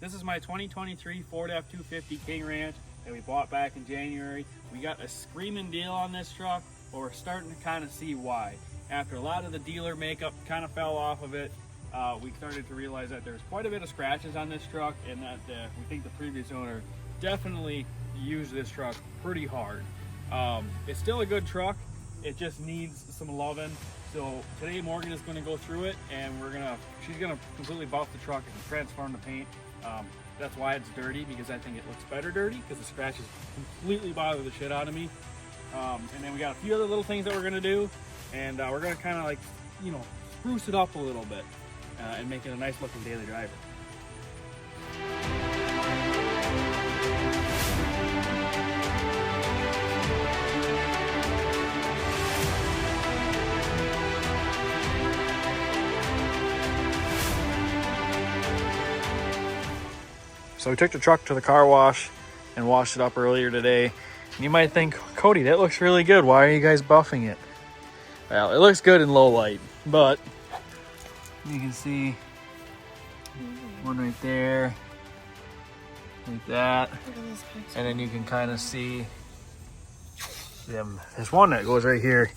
This is my 2023 Ford F-250 King Ranch that we bought back in January. We got a screaming deal on this truck, but we're starting to kind of see why. After a lot of the dealer makeup kind of fell off of it, we started to realize that there's quite a bit of scratches on this truck, and that we think the previous owner definitely used this truck pretty hard. It's still a good truck. It just needs some loving. So today Morgan is going to go through it, and she's gonna completely buff the truck and transform the paint. That's why it's dirty, because I think it looks better dirty, because the scratches completely bother the shit out of me. And then we got a few other little things that we're gonna do, and we're gonna kind of like, you know, spruce it up a little bit and make it a nice looking daily driver. So we took the truck to the car wash and washed it up earlier today. And you might think, Cody, that looks really good. Why are you guys buffing it? Well, it looks good in low light, but you can see one right there, like that. And then you can kind of see them. There's one that goes right here.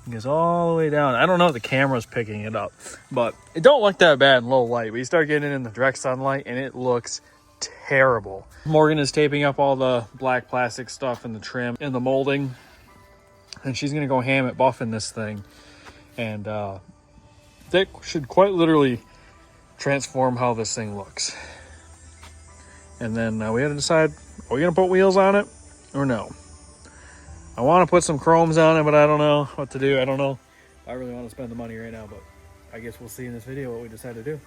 It goes all the way down. I don't know if the camera's picking it up, but it don't look that bad in low light. But you start getting it in the direct sunlight and it looks terrible. Morgan is taping up all the black plastic stuff in the trim and the molding, and she's gonna go ham at buffing this thing, and that should quite literally transform how this thing looks. And then we had to decide, are we gonna put wheels on it or no? I want to put some chromes on it, but I don't know what to do. I don't know if I really want to spend the money right now, but I guess we'll see in this video what we decide to do.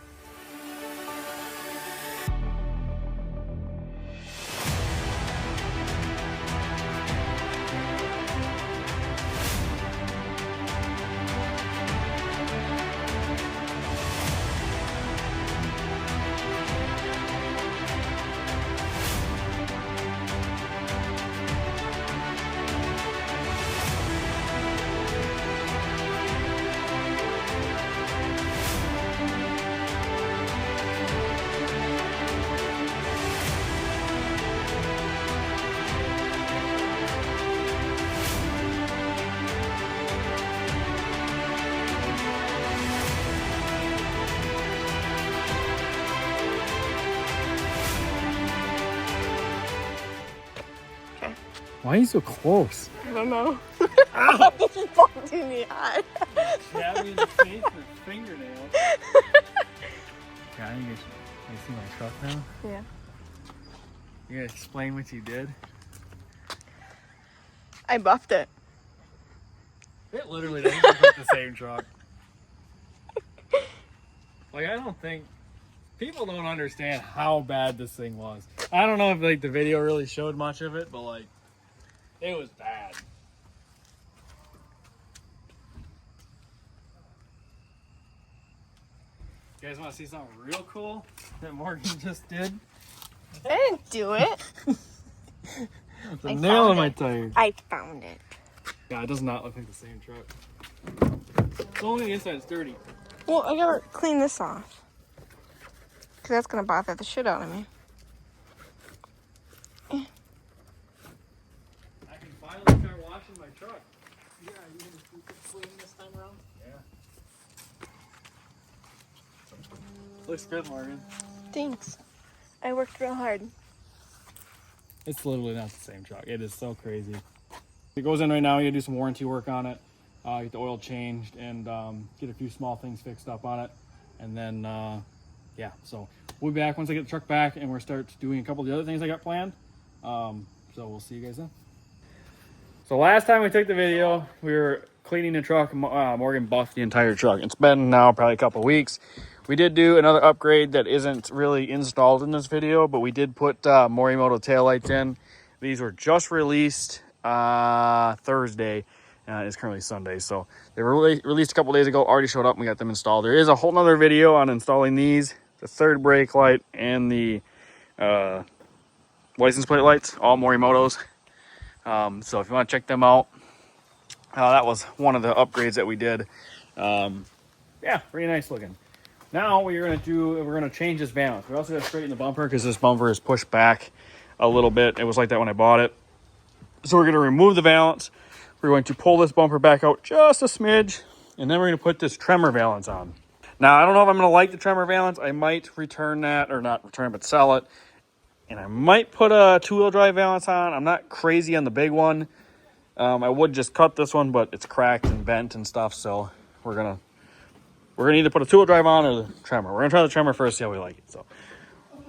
Why are you so close? I don't know. Ow! He bumped in the eye. Stabbed me in the face with his fingernail. Yeah, you see my truck now? Yeah. You gotta explain what you did? I buffed it. It literally doesn't look like the same truck. Like, I don't think people don't understand how bad this thing was. I don't know if like the video really showed much of it, but like, it was bad. You guys want to see something real cool that Morgan just did? I didn't do it. The nail in my tire. I found it. Yeah, it does not look like the same truck. It's only the inside is dirty. Well, I gotta clean this off, because that's gonna bother the shit out of me. Start washing my truck. Yeah, are you gonna keep it clean this time around? Yeah. Looks good, Morgan. Thanks. I worked real hard. It's literally not the same truck. It is so crazy. It goes in right now. You gotta do some warranty work on it. Get the oil changed and get a few small things fixed up on it. And then, yeah, so we'll be back once I get the truck back and we'll start doing a couple of the other things I got planned. So we'll see you guys then. So last time we took the video, we were cleaning the truck. Morgan buffed the entire truck. It's been now probably a couple weeks. We did do another upgrade that isn't really installed in this video, but we did put Morimoto taillights in. These were just released Thursday. It's currently Sunday, so they were released a couple days ago. Already showed up and we got them installed. There is a whole nother video on installing these, the third brake light and the license plate lights, all Morimotos. So if you want to check them out, that was one of the upgrades that we did. Yeah, pretty nice looking. Now what we're gonna change this balance. We also gotta straighten the bumper because this bumper is pushed back a little bit. It was like that when I bought it. So we're gonna remove the valance. We're going to pull this bumper back out just a smidge, and then we're gonna put this tremor valance on. Now, I don't know if I'm gonna like the tremor valance. I might return that, or not return, but sell it. And I might put a 2-wheel drive valance on. I'm not crazy on the big one. I would just cut this one, but it's cracked and bent and stuff, so we're gonna either put a 2-wheel drive on or the tremor. We're gonna try the tremor first, see how we like it. So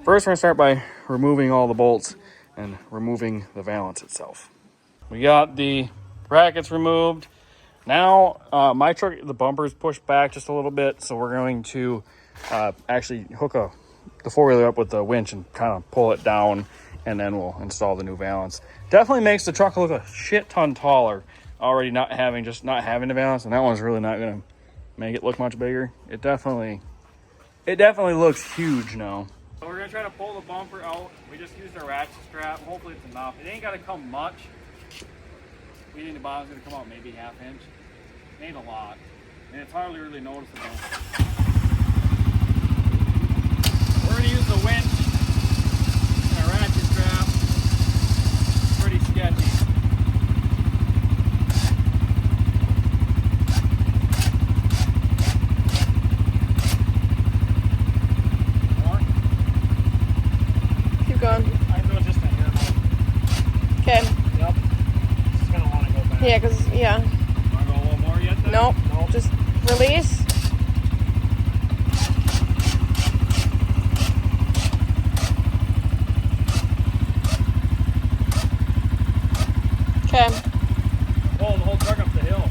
first we're gonna start by removing all the bolts and removing the valance itself. We got the brackets removed. Now my truck, the bumper is pushed back just a little bit, so we're going to actually hook the 4-wheeler up with the winch and kind of pull it down, and then we'll install the new valance. Definitely makes the truck look a shit ton taller already, not having the valance, and that one's really not gonna make it look much bigger. It definitely looks huge now. So we're gonna try to pull the bumper out. We just used our ratchet strap. Hopefully it's enough. It ain't gotta come much. We think the bottom's gonna come out maybe 1/2 inch. It ain't a lot, and it's hardly really noticeable. We're gonna use the winch and a ratchet strap. Pretty sketchy. More? Keep going. I'm doing just a hair. Okay. Yep. Just gonna want to go back. Yeah, because, yeah. Want to go a little more yet then? Nope. Nope. Just release. Okay. Pulling the whole truck up the hill.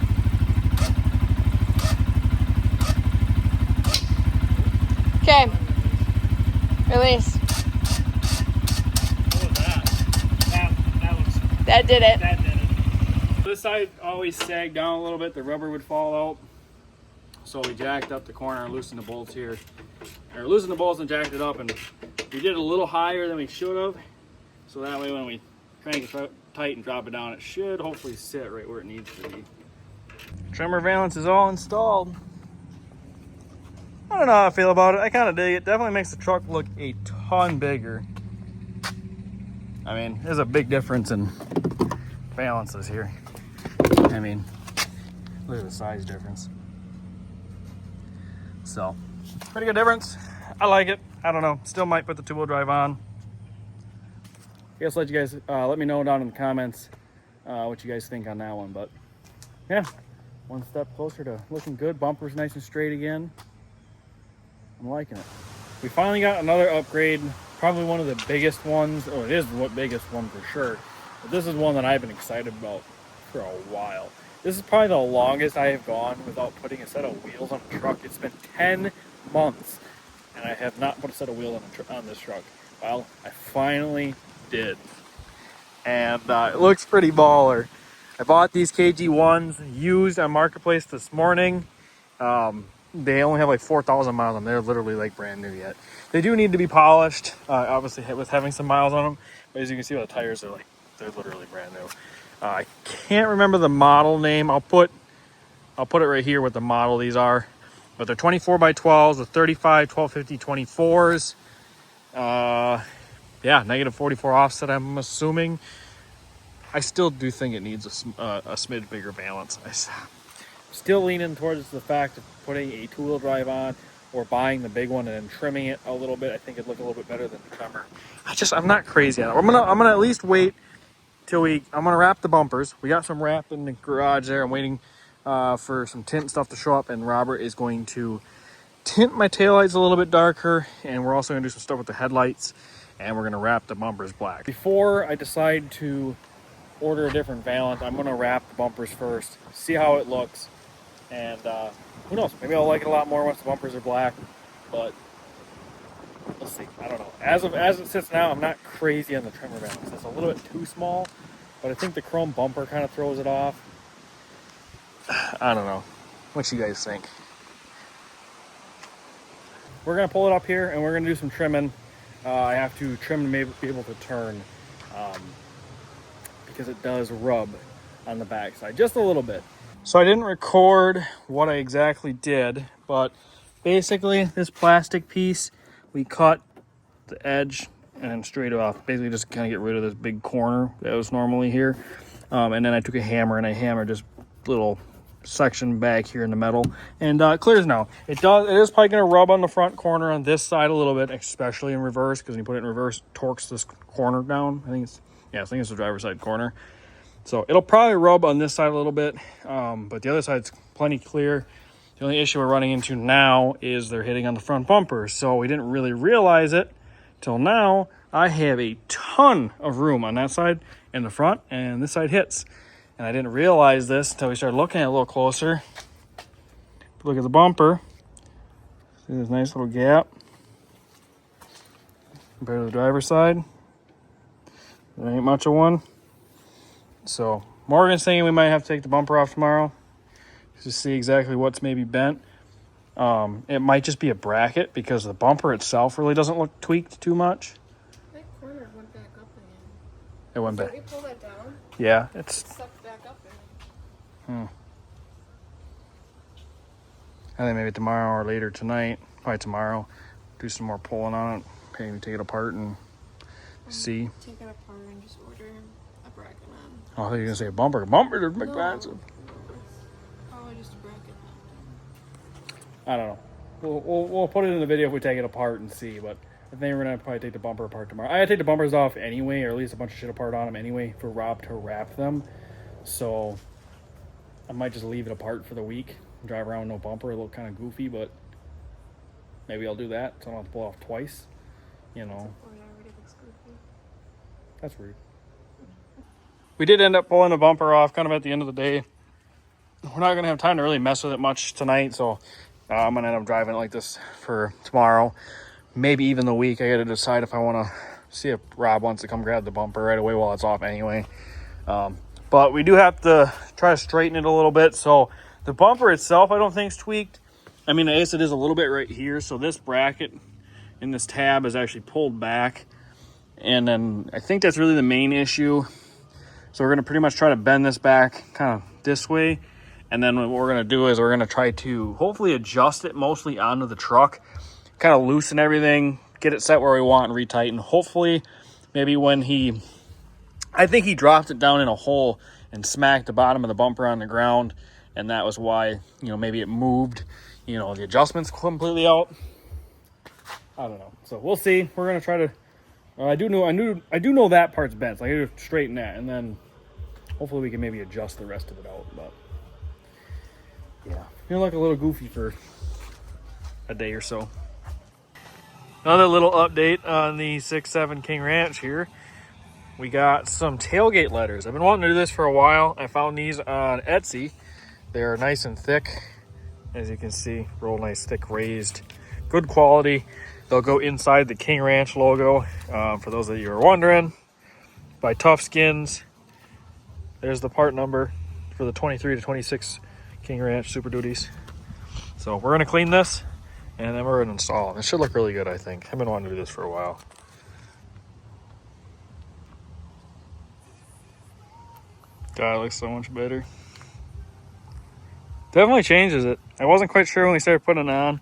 Okay. Release. What was that? That did it. That did it. This side always sagged down a little bit. The rubber would fall out. So we jacked up the corner and loosened the bolts here. Or loosened the bolts and jacked it up, and we did it a little higher than we should have. So that way when we crank it tight and drop it down, it should hopefully sit right where it needs to be. Tremor valance is all installed. I don't know how I feel about it. I kind of dig it. Definitely makes the truck look a ton bigger. I mean, there's a big difference in balances here. I mean, look at the size difference. So, pretty good difference. I like it. I don't know. Still might put the 2-wheel drive on. I guess let you guys let me know down in the comments what you guys think on that one. But yeah, one step closer to looking good. Bumper's nice and straight again. I'm liking it. We finally got another upgrade, probably one of the biggest ones. Oh, it is the biggest one for sure. But this is one that I've been excited about for a while. This is probably the longest I have gone without putting a set of wheels on a truck. It's been 10 months, and I have not put a set of wheels on this truck. Well, I finally did. And it looks pretty baller. I bought these KG1s used on Marketplace this morning. They only have like 4,000 miles on them. They're literally like brand new yet. They do need to be polished, obviously with having some miles on them. But as you can see, the tires are they're literally brand new. I can't remember the model name. I'll put it right here what the model these are. But they're 24x12s with 35 1250 24s. Yeah, negative 44 offset, I'm assuming. I still do think it needs a smidge bigger balance. I'm still leaning towards the fact of putting a 2-wheel drive on or buying the big one and then trimming it a little bit. I think it'd look a little bit better than the tremor. I'm not crazy on it. I'm gonna at least wait till I'm gonna wrap the bumpers. We got some wrap in the garage there. I'm waiting for some tint stuff to show up, and Robert is going to tint my taillights a little bit darker, and we're also gonna do some stuff with the headlights, and we're gonna wrap the bumpers black. Before I decide to order a different valance, I'm gonna wrap the bumpers first, see how it looks, and who knows, maybe I'll like it a lot more once the bumpers are black, but we'll see. I don't know. As it sits now, I'm not crazy on the tremor valance. It's a little bit too small, but I think the chrome bumper kind of throws it off. I don't know. What you guys think? We're gonna pull it up here and we're gonna do some trimming. I have to trim to be able to turn because it does rub on the backside just a little bit. So I didn't record what I exactly did, but basically this plastic piece, we cut the edge and then straight off. Basically just kind of get rid of this big corner that was normally here. And then I took a hammer and I hammered just little section back here in the metal, and clears now. It is probably going to rub on the front corner on this side a little bit, especially in reverse, because when you put it in reverse, it torques this corner down. I think it's the driver's side corner. So it'll probably rub on this side a little bit, but the other side's plenty clear. The only issue we're running into now is they're hitting on the front bumper. So we didn't really realize it till now. I have a ton of room on that side in the front, and this side hits. And I didn't realize this until we started looking at it a little closer. Look at the bumper. See this nice little gap compared to the driver's side. There ain't much of one. So Morgan's saying we might have to take the bumper off tomorrow to see exactly what's maybe bent. It might just be a bracket because the bumper itself really doesn't look tweaked too much. That corner went back up again. It went back. Did we pull that down? Yeah, it's Sucked back up again. I think maybe tomorrow or later tonight, probably tomorrow, do some more pulling on it, maybe take it apart and see. Take it apart and just order a bracket on. Oh, I thought you were going to say a bumper. A bumper is expensive. Probably just a bracket on. I don't know. We'll put it in the video if we take it apart and see, but I think we're going to probably take the bumper apart tomorrow. I had to take the bumpers off anyway, or at least a bunch of shit apart on them anyway, for Rob to wrap them. So I might just leave it apart for the week. Drive around with no bumper. It'll look kind of goofy, but maybe I'll do that so I don't have to pull off twice. You know. Or it already looks goofy. That's rude. We did end up pulling the bumper off kind of at the end of the day. We're not going to have time to really mess with it much tonight, so I'm going to end up driving it like this for tomorrow. Maybe even the week. I got to decide if I want to see if Rob wants to come grab the bumper right away while it's off anyway. But we do have to try to straighten it a little bit. So the bumper itself, I don't think is tweaked. I mean, I guess it is a little bit right here. So this bracket in this tab is actually pulled back. And then I think that's really the main issue. So we're going to pretty much try to bend this back kind of this way. And then what we're going to do is we're going to try to hopefully adjust it mostly onto the truck. Kind of loosen everything, get it set where we want, and retighten. Hopefully, maybe when I think he dropped it down in a hole and smacked the bottom of the bumper on the ground. And that was why, maybe it moved, the adjustments completely out. I don't know. So we'll see. We're going to try to, I do know that part's bent. So I got to straighten that. And then hopefully we can maybe adjust the rest of it out. But yeah, feeling like a little goofy for a day or so. Another little update on the 6.7 King Ranch here. We got some tailgate letters. I've been wanting to do this for a while. I found these on Etsy. They're nice and thick, as you can see, real nice, thick, raised, good quality. They'll go inside the King Ranch logo, for those of you who are wondering, by Tough Skins. There's the part number for the 23 to 26 King Ranch Super Duties. So we're going to clean this, and then we're going to install it. It should look really good, I think. I've been wanting to do this for a while. God, it looks so much better. Definitely changes it. I wasn't quite sure when we started putting it on.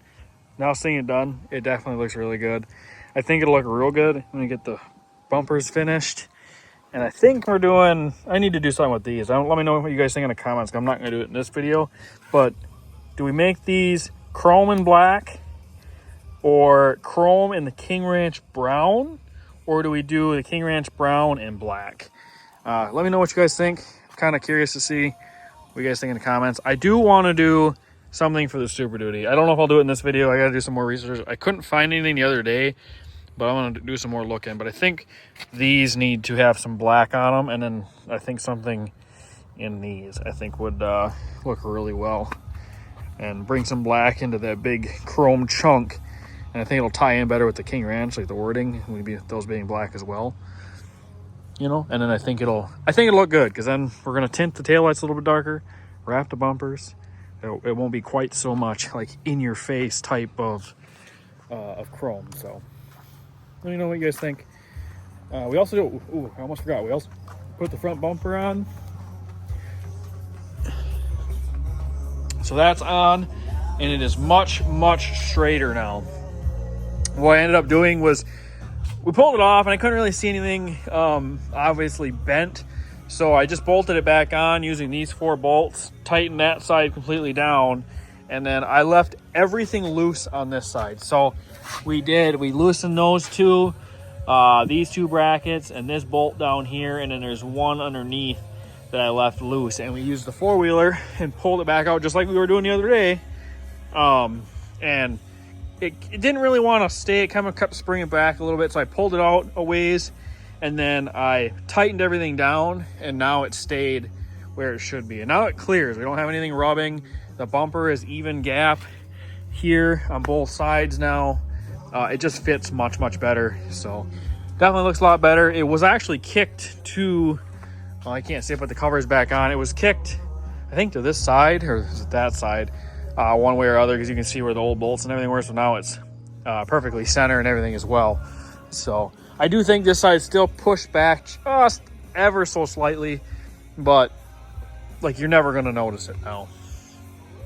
Now seeing it done, it definitely looks really good. I think it'll look real good when we get the bumpers finished. And I think I need to do something with these. Let me know what you guys think in the comments. I'm not going to do it in this video. But do we make these chrome and black? Or chrome and the King Ranch brown? Or do we do the King Ranch brown and black? Let me know what you guys think. I'm kind of curious to see what you guys think in the comments. I do want to do something for the Super Duty. I don't know if I'll do it in this video. I got to do some more research. I couldn't find anything the other day, but I'm going to do some more looking. But I think these need to have some black on them, and then I think something in these I think would look really well and bring some black into that big chrome chunk. And I think it'll tie in better with the King Ranch, like the wording, maybe those being black as well. And then I think it'll look good, because then we're going to tint the taillights a little bit darker, wrap the bumpers. It won't be quite so much like in your face type of chrome. So let me know what you guys think. We also do, I almost forgot, we also put the front bumper on. So that's on. and it is much straighter now. What I ended up doing was we pulled it off, and I couldn't really see anything obviously bent, so I just bolted it back on using these 4 bolts, tightened that side completely down, and then I left everything loose on this side. So we loosened those two, these 2 brackets, and this bolt down here, and then there's one underneath that I left loose, and we used the 4-wheeler and pulled it back out just like we were doing the other day. And it didn't really want to stay. It kind of kept springing back a little bit, so I pulled it out a ways, and then I tightened everything down, and now it stayed where it should be. And now it clears. We don't have anything rubbing. The bumper is even gap here on both sides now. It just fits much better, so definitely looks a lot better. It was actually kicked to, well, I can't see it, but the cover is back on. It was kicked, I think, to this side, or is it that side, one way or other, because you can see where the old bolts and everything were. So now it's perfectly center and everything as well. So I do think this side still pushed back just ever so slightly, but like you're never going to notice it now.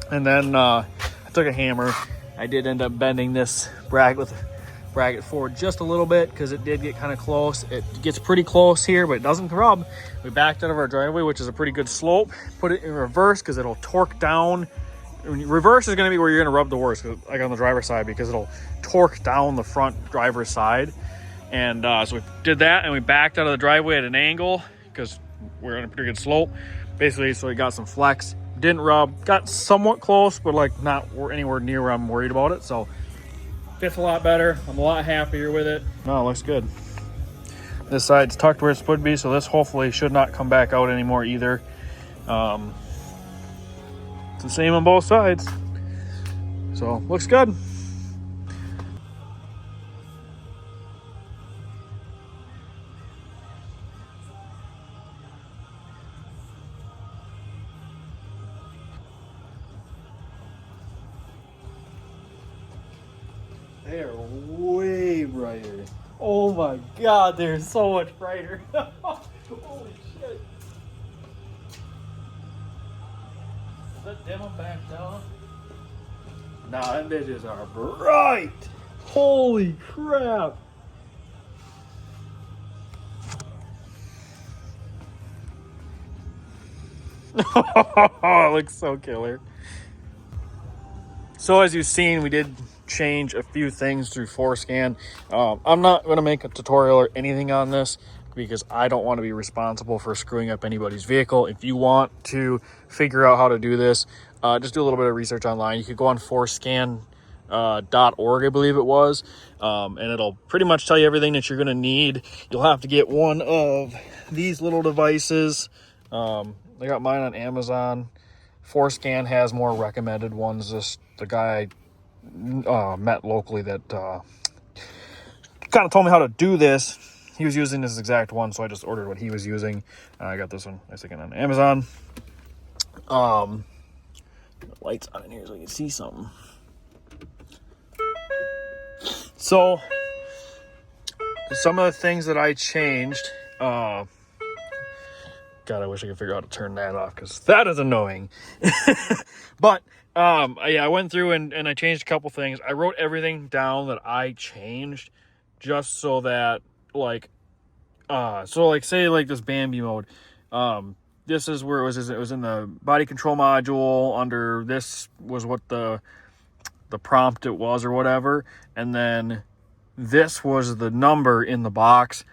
And then I took a hammer. I did end up bending this bracket forward just a little bit because it did get kind of close. It gets pretty close here, but it doesn't rub. We backed out of our driveway, which is a pretty good slope. Put it in reverse because it'll torque down. Reverse is going to be where you're going to rub the worst, like on the driver's side, because it'll torque down the front driver's side. And so we did that, and we backed out of the driveway at an angle because we're on a pretty good slope, basically. So we got some flex. Didn't rub. Got somewhat close, but like not anywhere near where I'm worried about it. So fits a lot better. I'm a lot happier with it. No, it looks good. This side's tucked where it's supposed to be, so this hopefully should not come back out anymore either. It's the same on both sides. So looks good. They are way brighter. Oh my God, they're so much brighter. Holy shit. Does that dim them back down? Nah, them bitches are bright. Holy crap. It looks so killer. So as you've seen, we did change a few things through Forscan. I'm not going to make a tutorial or anything on this because I don't want to be responsible for screwing up anybody's vehicle. If you want to figure out how to do this, just do a little bit of research online. You could go on Forscan.org, I believe it was, and it'll pretty much tell you everything that you're going to need. You'll have to get one of these little devices. I got mine on Amazon. Forscan has more recommended ones. The guy met locally that kind of told me how to do this. He was using this exact one, so I just ordered what he was using. I got this one, I think, on Amazon. The lights on in here so you can see something. So some of the things that I changed, God, I wish I could figure out how to turn that off because that is annoying. But yeah, I went through and I changed a couple things. I wrote everything down that I changed just so that say like this Bambi mode. This is where it was. It was in the body control module. Under this was what the prompt it was or whatever. And then this was the number in the box.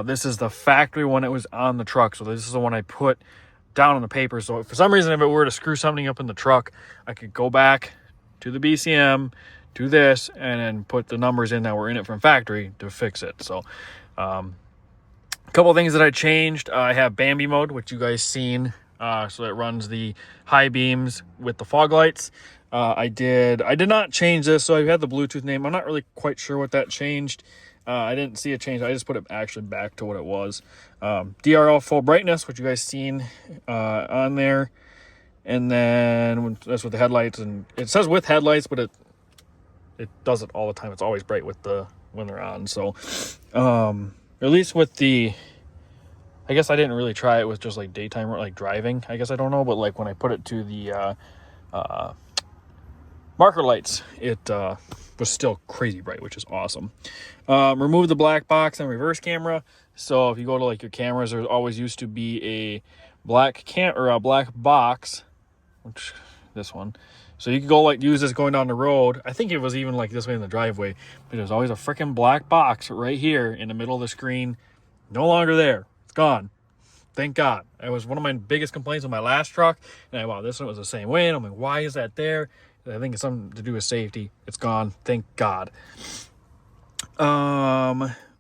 This is the factory one. It was on the truck. So this is the one I put down on the paper. So if for some reason, if it were to screw something up in the truck, I could go back to the BCM, do this, and then put the numbers in that were in it from factory to fix it. So a couple of things that I changed. I have Bambi mode, which you guys seen. So it runs the high beams with the fog lights. I did not change this. So I had the Bluetooth name. I'm not really quite sure what that changed. I didn't see a change. I just put it actually back to what it was. DRL full brightness, which you guys seen on there. And then that's with the headlights. And it says with headlights, but it does it all the time. It's always bright when they're on. So at least with the, I guess I didn't really try it with just like daytime or like driving. I guess I don't know. But like when I put it to the marker lights. It was still crazy bright, which is awesome. Remove the black box and reverse camera. So if you go to like your cameras, there always used to be a black box, which this one. So you could go like use this going down the road. I think it was even like this way in the driveway, but there's always a freaking black box right here in the middle of the screen. No longer there. It's gone. Thank God. It was one of my biggest complaints with my last truck. And wow, this one was the same way. And I'm like, why is that there? I think it's something to do with safety. It's gone. Thank God.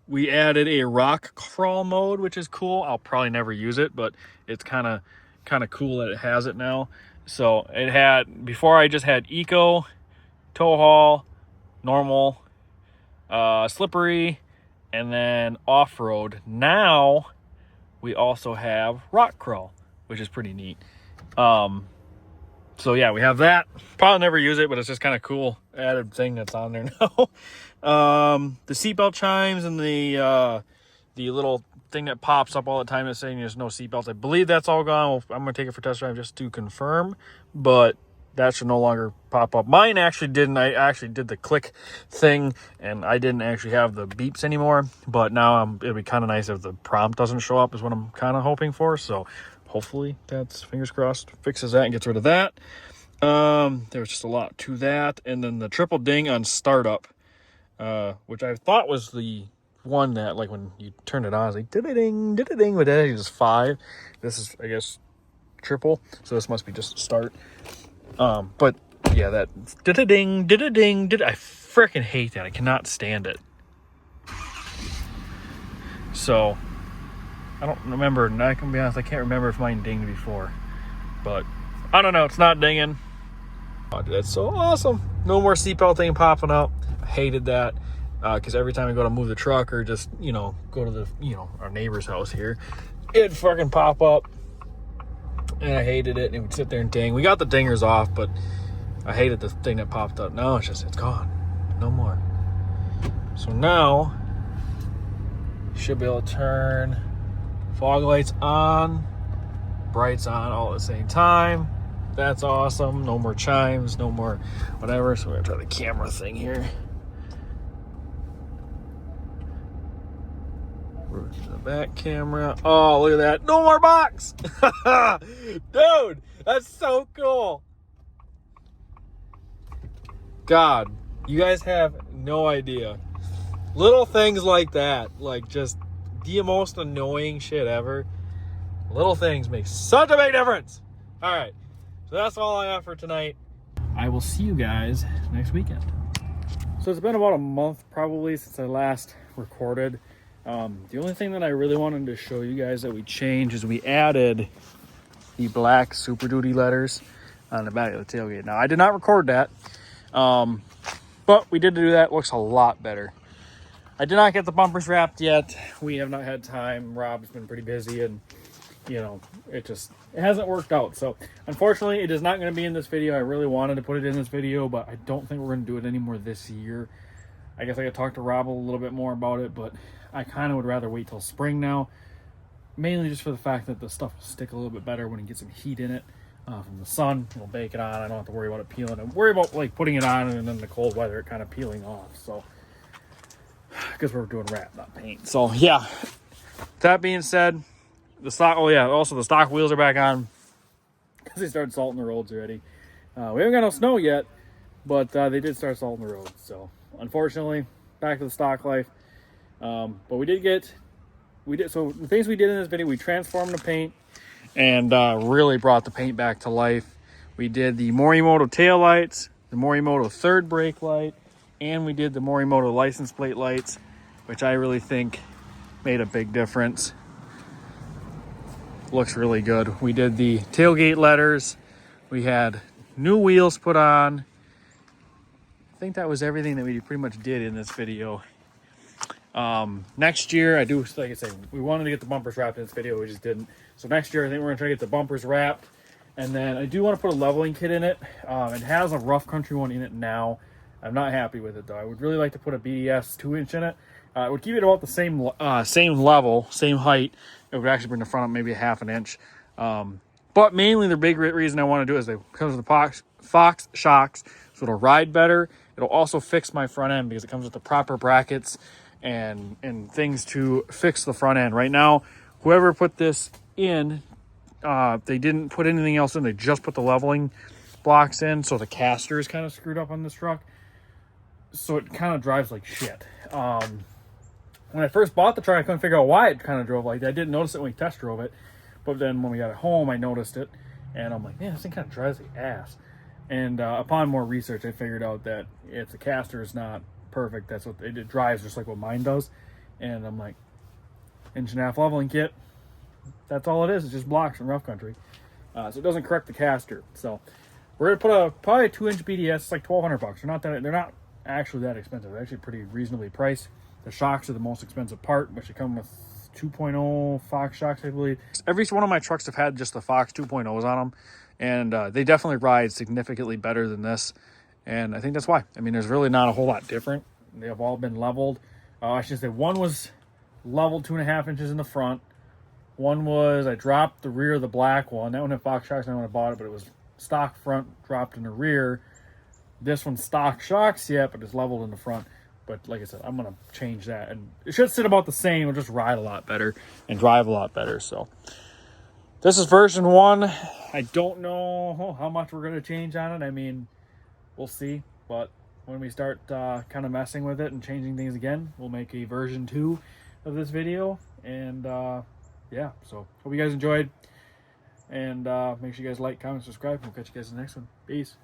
We added a rock crawl mode, which is cool. I'll probably never use it, but it's kind of cool that it has it now. So it had, before I just had eco, tow haul, normal, slippery, and then off-road. Now we also have rock crawl, which is pretty neat. So yeah, we have that. Probably never use it, but it's just kind of cool added thing that's on there now. The seatbelt chimes and the little thing that pops up all the time that's saying there's no seatbelts. I believe that's all gone. Well, I'm gonna take it for test drive just to confirm, but that should no longer pop up. Mine actually didn't. I actually did the click thing, and I didn't actually have the beeps anymore. But now it'd be kind of nice if the prompt doesn't show up, is what I'm kind of hoping for. So hopefully that's, fingers crossed, fixes that and gets rid of that. There was just a lot to that. And then the triple ding on startup, which I thought was the one that, like, when you turn it on, it's like ding, but that is 5. This is, I guess, triple. So this must be just start. But yeah, that ding, I freaking hate that. I cannot stand it. So I don't remember. And I can be honest, I can't remember if mine dinged before. But I don't know. It's not dinging. Oh, dude, that's so awesome. No more seatbelt thing popping up. I hated that. Because every time I go to move the truck or just, go to the, our neighbor's house here, it'd fucking pop up. And I hated it. And it would sit there and ding. We got the dingers off, but I hated the thing that popped up. Now it's gone. No more. So now, you should be able to turn fog lights on, brights on all at the same time. That's awesome. No more chimes, no more whatever. So we're going to try the camera thing here. The back camera. Oh, look at that. No more box. Dude, that's so cool. God, you guys have no idea. Little things like that, like just the most annoying shit ever. Little things make such a big difference. All right, so that's all I have for tonight. I will see you guys next weekend. So it's been about a month probably since I last recorded. The only thing that I really wanted to show you guys that we changed is we added the black Superduty letters on the back of the tailgate. Now, I did not record that, but we did do that. It looks a lot better. I did not get the bumpers wrapped yet. We have not had time. Rob's been pretty busy, and it hasn't worked out. So unfortunately, it is not going to be in this video. I really wanted to put it in this video, but I don't think we're going to do it anymore this year. I guess I could talk to Rob a little bit more about it, but I kind of would rather wait till spring now, mainly just for the fact that the stuff will stick a little bit better when it gets some heat in it from the sun. We'll bake it on. I don't have to worry about it peeling. I worry about like putting it on and then the cold weather it kind of peeling off. So because we're doing wrap, not paint. So yeah, that being said, the stock. Oh yeah, also the stock wheels are back on because they started salting the roads already. We haven't got no snow yet, but they did start salting the roads. So unfortunately, back to the stock life. But we did. So the things we did in this video, we transformed the paint and really brought the paint back to life. We did the Morimoto tail lights, the Morimoto third brake light, and we did the Morimoto license plate lights, which I really think made a big difference. Looks really good. We did the tailgate letters. We had new wheels put on. I think that was everything that we pretty much did in this video. Next year, like I said, we wanted to get the bumpers wrapped in this video, we just didn't. So next year, I think we're gonna try to get the bumpers wrapped, and then I do want to put a leveling kit in it. It has a rough country one in it now. I'm not happy with it though. I would really like to put a BDS 2-inch in it. It would keep it about the same level, same height. It would actually bring the front up maybe a half an inch. But mainly the big reason I want to do it is it comes with the Fox shocks. So So it'll ride better. It'll also fix my front end because it comes with the proper brackets and things to fix the front end. Right now, whoever put this in, they didn't put anything else in. They just put the leveling blocks in. So the caster is kind of screwed up on this truck. So it kind of drives like shit. When I first bought the truck, I couldn't figure out why it kind of drove like that. I didn't notice it when we test drove it. But then when we got it home, I noticed it. And I'm like, man, this thing kind of drives like ass. And upon more research, I figured out that if the caster is not perfect, that's what it drives just like what mine does. And I'm like, 1.5-inch leveling kit. That's all it is. It's just blocks in rough country. So it doesn't correct the caster. So we're gonna put probably a 2-inch BDS. It's like $1,200. They're not actually that expensive. They're actually pretty reasonably priced. The shocks are the most expensive part, but they come with 2.0 Fox shocks, I believe. Every one of my trucks have had just the Fox 2.0s on them, and they definitely ride significantly better than this. And I think that's why. I mean, there's really not a whole lot different. They have all been leveled. I should say one was leveled 2.5 inches in the front. One was, I dropped the rear of the black one. That one had Fox shocks, and when I bought it, but it was stock front dropped in the rear. This one's stock shocks yet, but it's leveled in the front. But like I said, I'm going to change that. And it should sit about the same. It'll just ride a lot better and drive a lot better. So this is version 1. I don't know how much we're going to change on it. I mean, we'll see. But when we start kind of messing with it and changing things again, we'll make a version 2 of this video. And yeah, so hope you guys enjoyed. And make sure you guys like, comment, subscribe. We'll catch you guys in the next one. Peace.